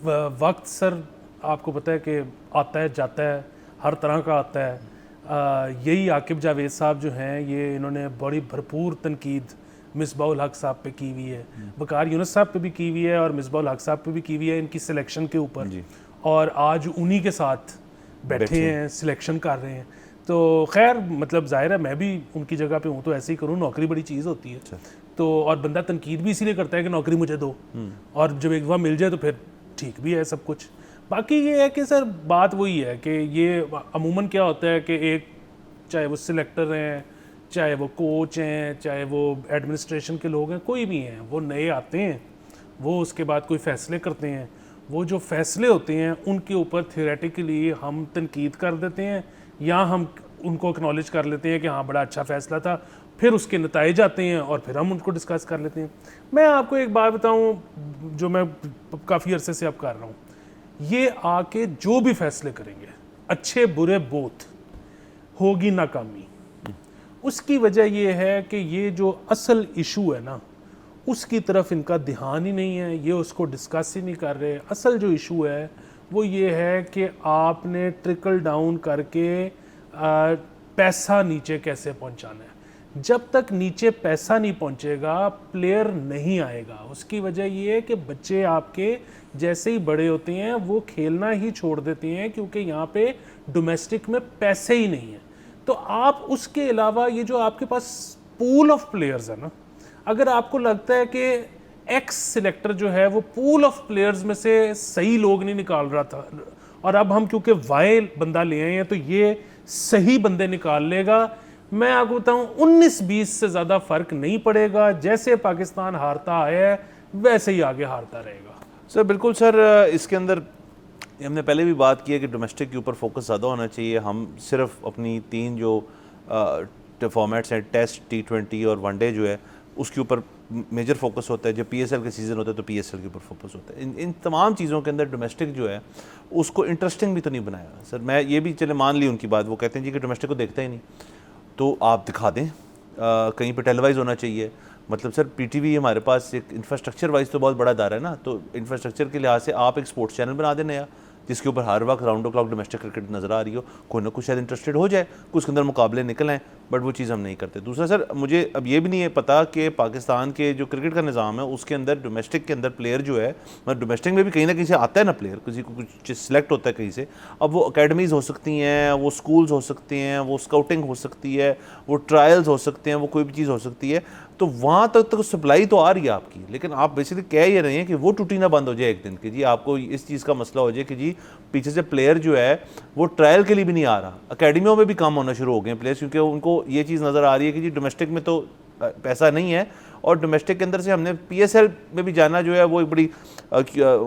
وقت سر آپ کو پتہ ہے کہ آتا ہے جاتا ہے، ہر طرح کا آتا ہے. یہی عاقب جاوید صاحب جو ہیں یہ انہوں نے بڑی بھرپور تنقید مصباح الحق صاحب پہ کی ہوئی ہے، وقار یونس صاحب پہ بھی کی ہوئی ہے اور مصباح الحق صاحب پہ بھی کی ہوئی ہے ان کی سلیکشن کے اوپر. اور آج انہی کے ساتھ بیٹھے ہیں، سلیکشن کر رہے ہیں. تو خیر مطلب ظاہر ہے میں بھی ان کی جگہ پہ ہوں تو ایسے ہی کروں، نوکری بڑی چیز ہوتی ہے. تو اور بندہ تنقید بھی اسی لیے کرتا ہے کہ نوکری مجھے دو، اور جب ایک دفعہ مل جائے تو پھر ٹھیک بھی ہے سب کچھ. باقی یہ ہے کہ سر بات وہی ہے کہ یہ عموماً کیا ہوتا ہے کہ ایک چاہے وہ سلیکٹر ہیں، چاہے وہ کوچ ہیں، چاہے وہ ایڈمنسٹریشن کے لوگ ہیں، کوئی بھی ہیں، وہ نئے آتے ہیں، وہ اس کے بعد کوئی فیصلے کرتے ہیں. وہ جو فیصلے ہوتے ہیں ان کے اوپر تھیوریٹیکلی ہم تنقید کر دیتے ہیں یا ہم ان کو اکنالج کر لیتے ہیں کہ ہاں بڑا اچھا فیصلہ تھا، پھر اس کے نتائج آتے ہیں اور پھر ہم ان کو ڈسکس کر لیتے ہیں. میں آپ کو ایک بات بتاؤں جو میں کافی عرصے سے اب کر رہا ہوں، یہ آ کے جو بھی فیصلے کریں گے اچھے برے بوتھ، ہوگی ناکامی. اس کی وجہ یہ ہے کہ یہ جو اصل ایشو ہے نا اس کی طرف ان کا دھیان ہی نہیں ہے، یہ اس کو ڈسکس ہی نہیں کر رہے. اصل جو ایشو ہے وہ یہ ہے کہ آپ نے ٹرکل ڈاؤن کر کے پیسہ نیچے کیسے پہنچانا ہے. جب تک نیچے پیسہ نہیں پہنچے گا پلیئر نہیں آئے گا. اس کی وجہ یہ ہے کہ بچے آپ کے جیسے ہی بڑے ہوتے ہیں وہ کھیلنا ہی چھوڑ دیتے ہیں کیونکہ یہاں پہ ڈومیسٹک میں پیسے ہی نہیں ہیں. تو آپ اس کے علاوہ یہ جو آپ کے پاس پول آف پلیئرز ہے نا، اگر آپ کو لگتا ہے کہ ایکس سلیکٹر جو ہے وہ پول آف پلیئرز میں سے صحیح لوگ نہیں نکال رہا تھا اور اب ہم کیونکہ وائی بندہ لے آئے ہیں تو یہ صحیح بندے نکال لے گا، میں آپ کو بتاؤں 19-20 سے زیادہ فرق نہیں پڑے گا. جیسے پاکستان ہارتا آیا ہے ویسے ہی آگے ہارتا رہے گا. سر بالکل سر، اس کے اندر ہم نے پہلے بھی بات کی ہے کہ ڈومیسٹک کے اوپر فوکس زیادہ ہونا چاہیے. ہم صرف اپنی 3 جو فارمیٹس ہیں ٹیسٹ، T20 اور ون ڈے جو ہے اس کے اوپر میجر فوکس ہوتا ہے. جب PSL کے سیزن ہوتا ہے تو PSL کے اوپر فوکس ہوتا ہے. ان تمام چیزوں کے اندر ڈومیسٹک جو ہے اس کو انٹرسٹنگ بھی تو نہیں بنایا سر. میں یہ بھی چلے مان لی ان کی بات، وہ کہتے ہیں جی کہ ڈومیسٹک کو دیکھتا ہی نہیں، تو آپ دکھا دیں کہیں پہ ٹیلیوائز ہونا چاہیے. مطلب سر PTV ہمارے پاس ایک انفراسٹرکچر وائز تو بہت بڑا ادارہ ہے نا، تو انفراسٹرکچر کے لحاظ سے آپ ایک سپورٹس چینل بنا دیں نیا جس کے اوپر ہر وقت راؤنڈ او کلاک ڈومیسٹک کرکٹ نظر آ رہی ہو. کوئی نہ کوئی شاید انٹرسٹڈ ہو جائے، اس کے اندر مقابلے نکل آئیں، بٹ وہ چیز ہم نہیں کرتے. دوسرا سر مجھے اب یہ بھی نہیں ہے پتہ کہ پاکستان کے جو کرکٹ کا نظام ہے اس کے اندر ڈومیسٹک کے اندر پلیئر جو ہے، مطلب ڈومیسٹک میں بھی کہیں نہ کہیں سے آتا ہے نا پلیئر، کسی کو کچھ سلیکٹ ہوتا ہے کہیں سے. اب وہ اکیڈمیز ہو سکتی ہیں، وہ اسکولز ہو سکتے ہیں، وہ اسکاؤٹنگ ہو سکتی ہے، وہ ٹرائلز ہو سکتے ہیں، وہ کوئی بھی چیز ہو سکتی ہے. تو وہاں تک سپلائی تو آ رہی ہے آپ کی، لیکن آپ بیسیکلی کہہ یہ رہے ہیں کہ وہ ٹوٹی نہ بند ہو جائے ایک دن کہ جی آپ کو اس چیز کا مسئلہ ہو جائے کہ جی پیچھے سے پلیئر جو ہے وہ ٹرائل کے لیے بھی نہیں آ رہا. اکیڈمیوں میں بھی کام ہونا شروع ہو گئے ہیں پلیئرس، کیونکہ ان کو یہ چیز نظر آ رہی ہے کہ جی ڈومیسٹک میں تو پیسہ نہیں ہے، اور ڈومیسٹک کے اندر سے ہم نے PSL میں بھی جانا جو ہے وہ ایک بڑی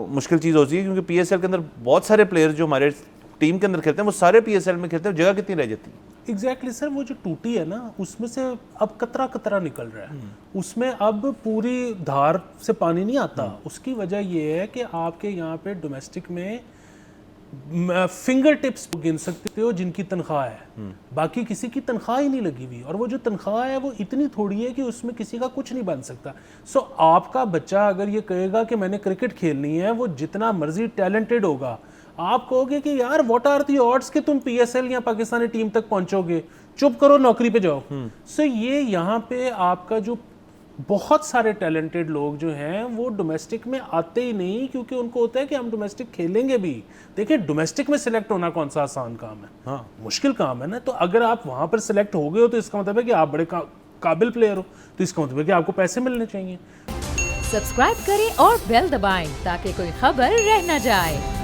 مشکل چیز ہوتی ہے، کیونکہ PSL کے اندر بہت سارے پلیئر جو ہمارے ٹیم کے اندر کھیلتے ہیں وہ سارے PSL میں کھیلتے ہیں. جگہ کتنی رہ جاتی ہے؟ ایگزیکٹلی سر، وہ جو ٹوٹی ہے نا اس میں سے اب قطرہ قطرہ نکل رہا ہے، اس میں اب پوری دھار سے پانی نہیں آتا. اس کی وجہ یہ ہے کہ آپ کے یہاں پہ ڈومیسٹک میں فنگر ٹپس گن سکتے ہو جن کی تنخواہ ہے، باقی کسی کی تنخواہ ہی نہیں لگی ہوئی، اور وہ جو تنخواہ ہے وہ اتنی تھوڑی ہے کہ اس میں کسی کا کچھ نہیں بن سکتا. سو آپ کا بچہ اگر یہ کہے گا کہ میں نے کرکٹ کھیلنی ہے، وہ جتنا مرضی ٹیلنٹڈ ہوگا، آپ کہو گے کہ یار واٹ آر دی آڈس کہ تم PSL یا پاکستانی ٹیم تک پہنچو گے، چپ کرو نوکری پہ جاؤ. سو یہ یہاں پہ آپ کا جو بہت سارے ٹیلنٹڈ لوگ جو ہیں وہ ڈومیسٹک میں آتے ہی نہیں، کیونکہ ان کو ہوتا ہے کہ ہم ڈومیسٹک کھیلیں گے بھی. دیکھیں ڈومیسٹک میں سلیکٹ ہونا کون سا آسان کام ہے، مشکل کام ہے نا. تو اگر آپ وہاں پر سلیکٹ ہو گئے ہو تو اس کا مطلب ہے کہ آپ بڑے قابل پلیئر ہو، تو اس کا مطلب ہے کہ آپ کو پیسے ملنے چاہیے. سبسکرائب کریں اور بیل دبائیں تاکہ کوئی خبر رہ نہ جائے.